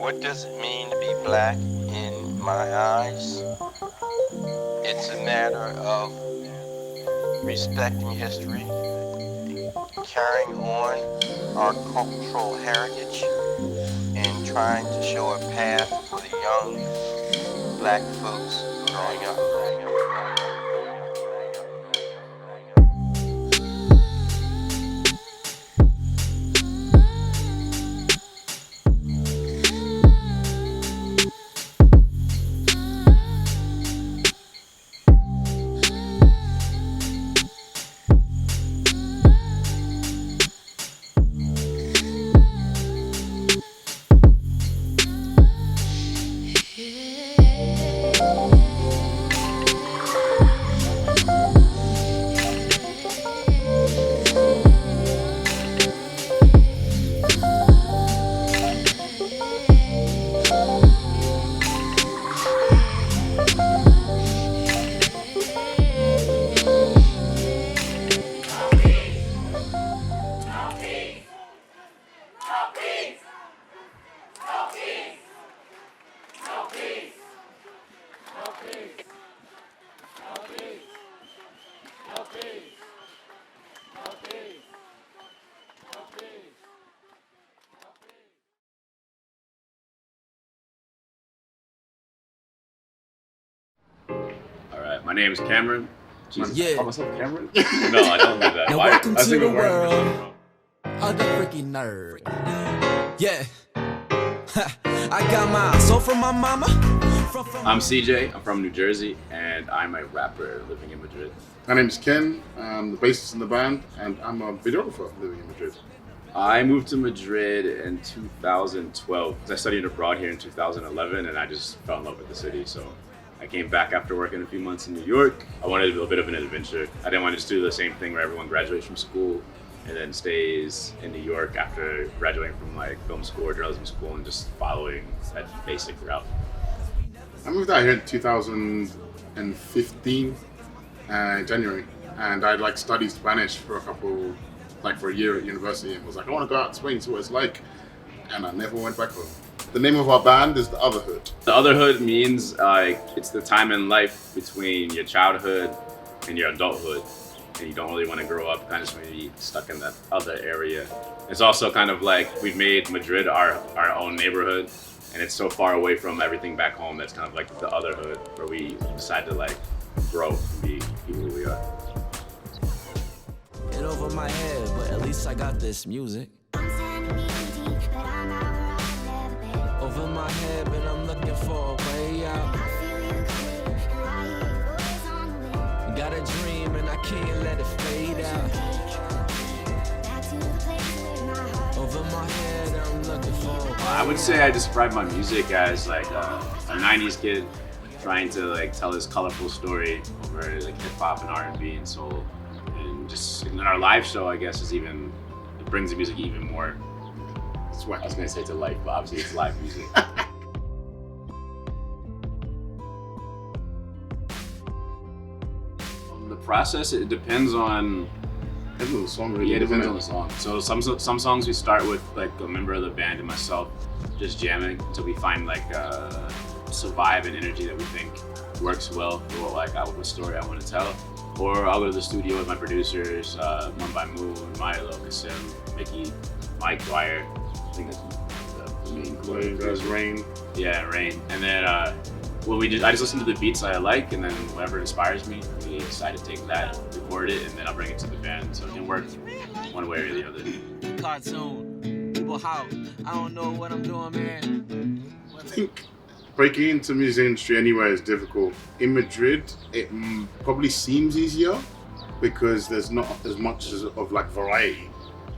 What does it mean to be black in my eyes? It's a matter of respecting history, carrying on our cultural heritage, and trying to show a path for the young black folks growing up. Alright, my name is Cameron. Jesus, Yeah. I call myself Cameron? No, I don't do that. Now Why? welcome I to think the of words. world of the freaking nerd. Yeah. I got my soul from my mama. I'm CJ, I'm from New Jersey, and I'm a rapper living in Madrid. My name's Ken, I'm the bassist in the band, and I'm a videographer living in Madrid. I moved to Madrid in 2012 because I studied abroad here in 2011, and I just fell in love with the city. So I came back after working a few months in New York. I wanted to do a bit of an adventure. I didn't want to just do the same thing where everyone graduates from school and then stays in New York after graduating from like film school or journalism school and just following that basic route. I moved out here in 2015, January, and I studied Spanish for for a year at university, and was like, I want to go out to Spain, see what it's like, and I never went back home. The name of our band is the Othahood. The Othahood means it's the time in life between your childhood and your adulthood, and you don't really want to grow up, kind of just maybe stuck in that other area. It's also kind of like we've made Madrid our own neighborhood, and it's so far away from everything back home that's kind of like the Otherhood, where we decide to grow and be people who we are. And over my head, but at least I got this music. Over my head, but I'm looking for a way out. Got a dream and I can't let it fade out. Over my head, I'm looking for a way out. I would say I describe my music as like a 90s kid trying to tell his colorful story over hip hop and R&B and soul. And just in our live show, I guess, it brings the music even more. That's what I was gonna say to life, but obviously it's live music. The process, it depends on The song really yeah, it depends on isn't the song. So some songs we start with a member of the band and myself just jamming until we find a vibe and energy that we think works well for what story I want to tell. Or I'll go to the studio with my producers, One by Moon, Milo, Kasim, Mickey, Mike Dwyer. I think that's the main Rain, there's Rain. Yeah, Rain. And then I just listen to the beats I like, and then whatever inspires me, we decide to take that, record it, and then I'll bring it to the band. So it can work one way or the other. Cartoon, people house. I don't know what I'm doing, man. I think breaking into the music industry anywhere is difficult. In Madrid, it probably seems easier because there's not as much of variety.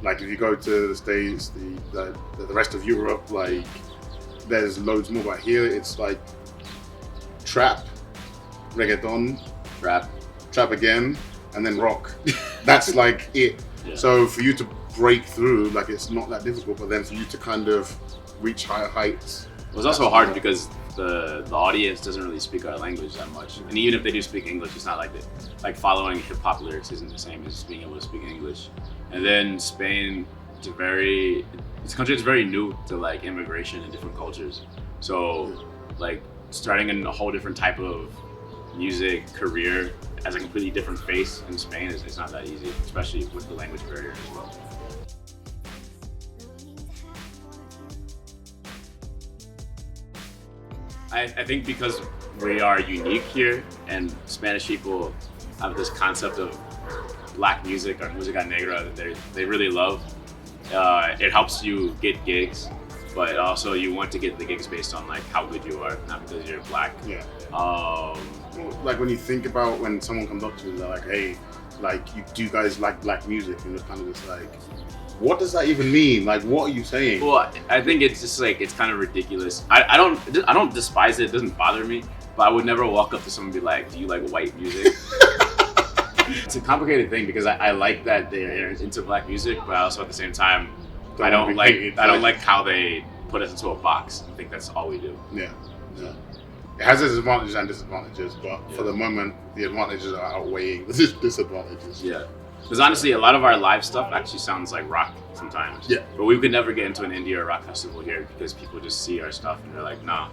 Like if you go to the States, the rest of Europe, there's loads more. But here it's trap, reggaeton, Rap. trap again, and then rock. That's it. Yeah. So for you to break through, it's not that difficult. But then for you to kind of reach higher heights. It was also hard because the audience doesn't really speak our language that much, and even if they do speak English, it's not following hip hop lyrics isn't the same as being able to speak English. And then Spain, this country is very new to like immigration and different cultures. So like starting in a whole different type of music career as a completely different face in Spain is it's not that easy, especially with the language barrier as well. I think because we are unique here and Spanish people have this concept of black music or música negra that they really love. It helps you get gigs, but also you want to get the gigs based on like how good you are, not because you're black. Yeah. Like when you think about when someone comes up to you and they're like, hey, like do you guys like black music? And it's kind of just like, what does that even mean? Like, what are you saying? Well, I think it's just like, it's kind of ridiculous. I don't despise it. It doesn't bother me, but I would never walk up to someone and be like, do you like white music? It's a complicated thing because I like that they're into black music, but also at the same time, I don't like how they put us into a box. I think that's all we do. Yeah. It has its advantages and disadvantages, but for the moment, the advantages are outweighing the disadvantages. Yeah. Because honestly, a lot of our live stuff actually sounds like rock sometimes. Yeah. But we could never get into an indie or rock festival here because people just see our stuff and they're like, nah,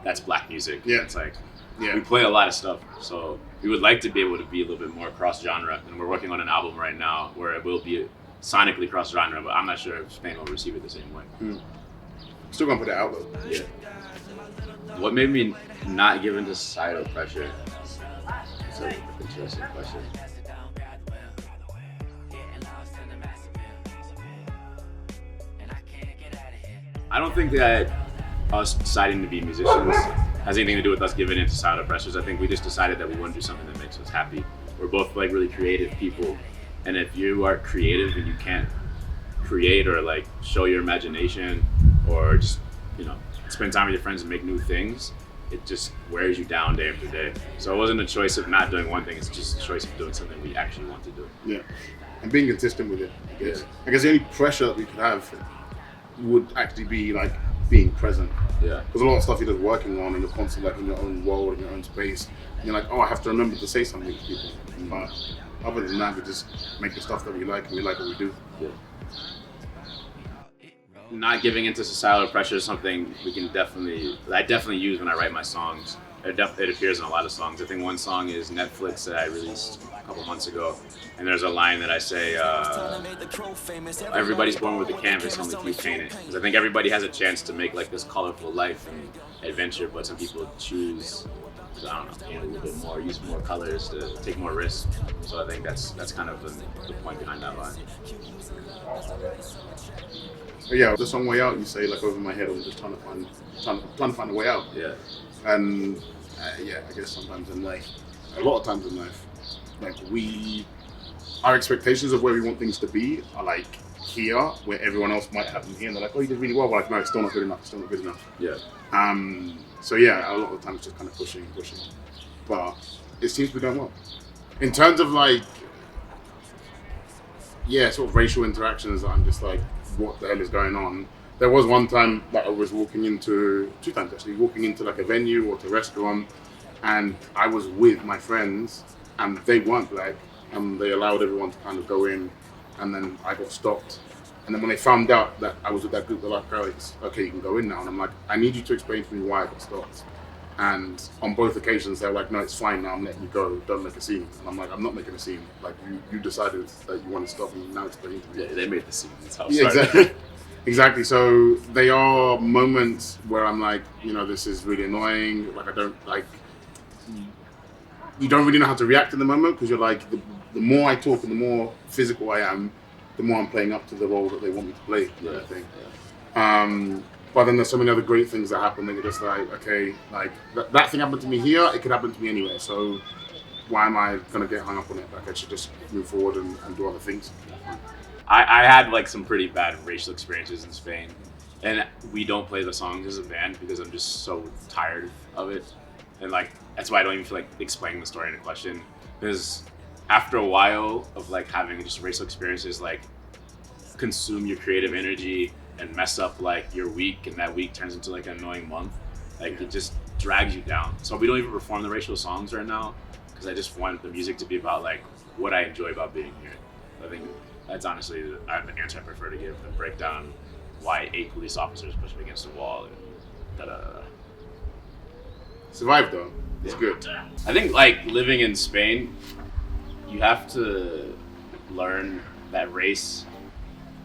that's black music. Yeah. It's like, we play a lot of stuff. So we would like to be able to be a little bit more cross-genre. And we're working on an album right now where it will be sonically cross-genre, but I'm not sure if Spain will receive it the same way. Still gonna put it out though. Yeah. What made me not give into societal pressure? That's an interesting question. I don't think that us deciding to be musicians has anything to do with us giving into societal pressures. I think we just decided that we want to do something that makes us happy. We're both like really creative people, and if you are creative and you can't create or like show your imagination or just, you know, spend time with your friends and make new things, it just wears you down day after day. So it wasn't a choice of not doing one thing, it's just a choice of doing something we actually want to do. Yeah, and being consistent with it, I guess. I guess the only pressure that we could have would actually be like being present. Yeah. Because a lot of stuff you're just working on and you're constantly like in your own world, in your own space. And you're like, oh, I have to remember to say something to people. But other than that, we just make the stuff that we like and we like what we do. Yeah. Not giving into societal pressure is something I definitely use when I write my songs. It appears in a lot of songs. I think one song is Netflix that I released a couple months ago, and there's a line that I say, everybody's born with a canvas, only few paint it. Because I think everybody has a chance to make like this colorful life and adventure, but some people choose, I don't know, paint a little bit more, use more colors to take more risks. So I think that's kind of the point behind that line. But yeah, the song Way Out, you say like over my head, I'm just trying to find a way out. Yeah. And I guess sometimes in life, a lot of times in life, like our expectations of where we want things to be are like here, where everyone else might have them here, and they're like, oh, you did really well. We're like, no, it's still not good enough. It's still not good enough. Yeah. So yeah, a lot of the times just kind of pushing, but it seems to be going well. In terms of like, sort of racial interactions, I'm just like, what the hell is going on? There was one time that I was two times actually, walking into like a venue or to a restaurant, and I was with my friends, and they weren't black, and they allowed everyone to kind of go in, and then I got stopped. And then when they found out that I was with that group, they're like, oh, okay, you can go in now. And I'm like, I need you to explain to me why I got stopped. And on both occasions, they're like, no, it's fine now, I'm letting you go, don't make a scene. And I'm like, I'm not making a scene. Like, you decided that you want to stop me, now explain to me. Yeah, they made the scene, that's how it started. Exactly. Exactly. So they are moments where I'm like, you know, this is really annoying. Like, you don't really know how to react in the moment because you're like, the more I talk and the more physical I am, the more I'm playing up to the role that they want me to play. Kind of thing. Yeah. But then there's so many other great things that happen that you're just like, okay, like that thing happened to me here, it could happen to me anywhere. So why am I gonna get hung up on it? Like I should just move forward and do other things. I had like some pretty bad racial experiences in Spain, and we don't play the songs as a band because I'm just so tired of it, and like that's why I don't even feel like explaining the story in a question, because after a while of like having just racial experiences like consume your creative energy and mess up like your week, and that week turns into like an annoying month, like it just drags you down. So we don't even perform the racial songs right now because I just want the music to be about like what I enjoy about being here. I think that's honestly the answer I prefer to give, the breakdown why 8 police officers pushed me against the wall. And da-da-da-da. Survived though. It's good. I think like living in Spain, you have to learn that race.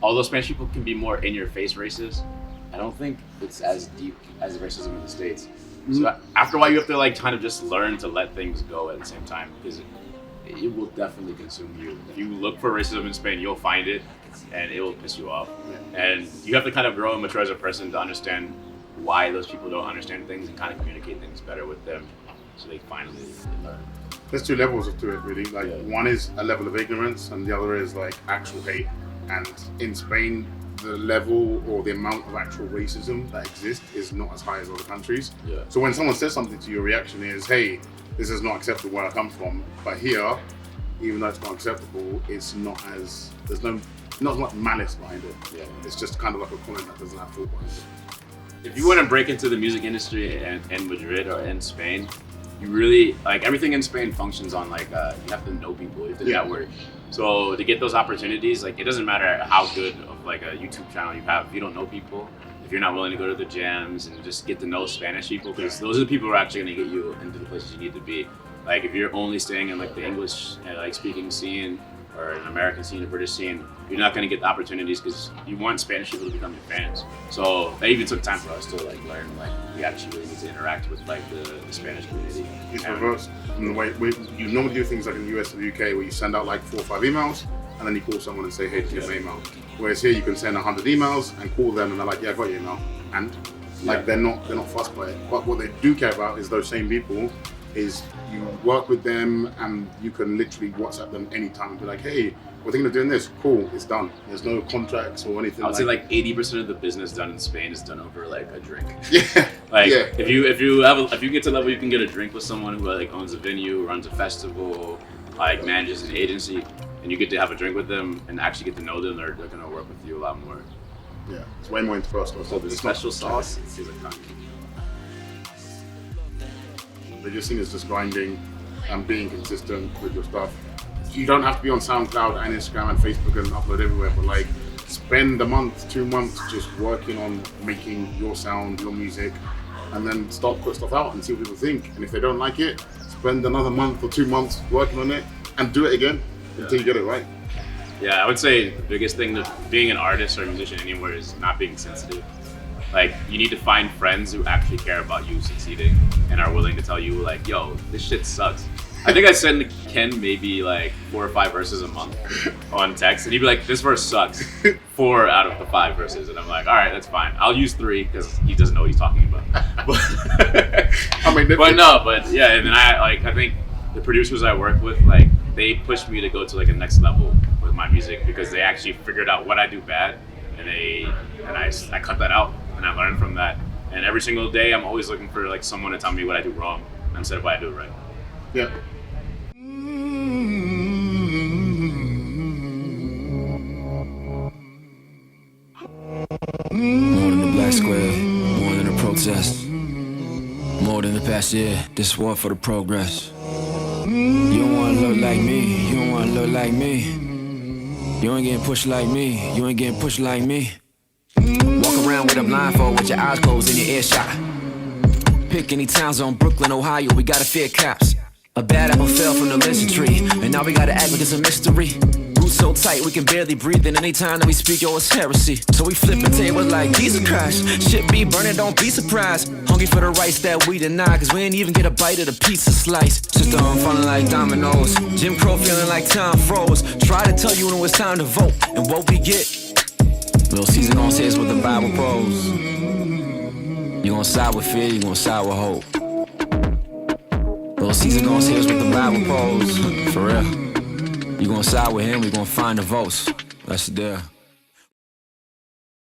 Although Spanish people can be more in-your-face racist, I don't think it's as deep as racism in the States. So after a while, you have to like kind of just learn to let things go at the same time, because it will definitely consume you. If you look for racism in Spain, you'll find it, and it will piss you off. And you have to kind of grow and mature as a person to understand why those people don't understand things and kind of communicate things better with them, so they finally learn. There's 2 levels to it really. Like one is a level of ignorance, and the other is like actual hate. And in Spain, the level or the amount of actual racism that exists is not as high as other countries. So when someone says something to you, your reaction is, hey, this is not acceptable where I come from. But here, even though it's not acceptable, it's not as, there's not as much malice behind it. It's just kind of like a comment that doesn't have thought behind it. If you want to break into the music industry in Madrid or in Spain, you really, like, everything in Spain functions on like, you have to know people, you have to network. So to get those opportunities, like, it doesn't matter how good of like a YouTube channel you have, if you don't know people, if you're not willing to go to the jams and just get to know Spanish people, because those are the people who are actually going to get you into the places you need to be. Like, if you're only staying in like the English like speaking scene or an American scene, a British scene, you're not going to get the opportunities because you want Spanish people to become your fans. So that even took time for us to like learn, like, we actually really need to interact with like the Spanish community. It's reversed from the way you normally do things like in the US or the UK, where you send out like 4 or 5 emails and then you call someone and say, hey, do you have my email? Whereas here you can send 100 emails and call them and they're like, yeah, I got your email. And like they're not fussed by it. But what they do care about is those same people is you work with them and you can literally WhatsApp them anytime and be like, hey, we're thinking of doing this. Cool, it's done. There's no contracts or anything. I would say like 80% of the business done in Spain is done over like a drink. Yeah. Like if you get to the level you can get a drink with someone who like owns a venue, runs a festival, like manages an agency, and you get to have a drink with them and actually get to know them, they're gonna work with you a lot more. Yeah, it's way more interpersonal. So the special sauce is a con. They just think it's just grinding and being consistent with your stuff. You don't have to be on SoundCloud and Instagram and Facebook and upload everywhere, but like spend a month, 2 months just working on making your sound, your music, and then start put stuff out and see what people think. And if they don't like it, spend another month or 2 months working on it and do it again until you get it right. Yeah, I would say the biggest thing to being an artist or a musician anywhere is not being sensitive. Like, you need to find friends who actually care about you succeeding and are willing to tell you like, yo, this shit sucks. I think I send Ken maybe like 4 or 5 verses a month on text, and he'd be like, this verse sucks. 4 out of the 5 verses, and I'm like, all right, that's fine. I'll use 3 because he doesn't know what he's talking about. But yeah, and then I think the producers I work with, like, they pushed me to go to like a next level with my music because they actually figured out what I do bad, and I cut that out and I learned from that. And every single day, I'm always looking for like someone to tell me what I do wrong instead of what I do right. Yeah. More than the black square, more than a protest, more than the past year, this one for the progress. You don't wanna look like me, you don't wanna look like me. You ain't getting pushed like me, you ain't getting pushed like me. Walk around with a blindfold with your eyes closed in your earshot. Pick any towns on Brooklyn, Ohio, we gotta fear cops. A bad apple fell from the listen tree, and now we gotta act like it's a mystery. Roots so tight we can barely breathe, and anytime that we speak, yo, it's heresy. So we flip the table like Jesus Christ. Shit be burning, don't be surprised. Hungry for the rights that we deny, cause we ain't even get a bite of the pizza slice. System falling like dominoes, Jim Crow feeling like time froze. Try to tell you when it's time to vote, and what we get, Little Caesar gon' say it's what the Bible pros. You gon' side with fear, you gon' side with hope. Little Caesar gon' say it's what the Bible pros. For real. You gon' side with him, we gon' find the votes. That's the deal.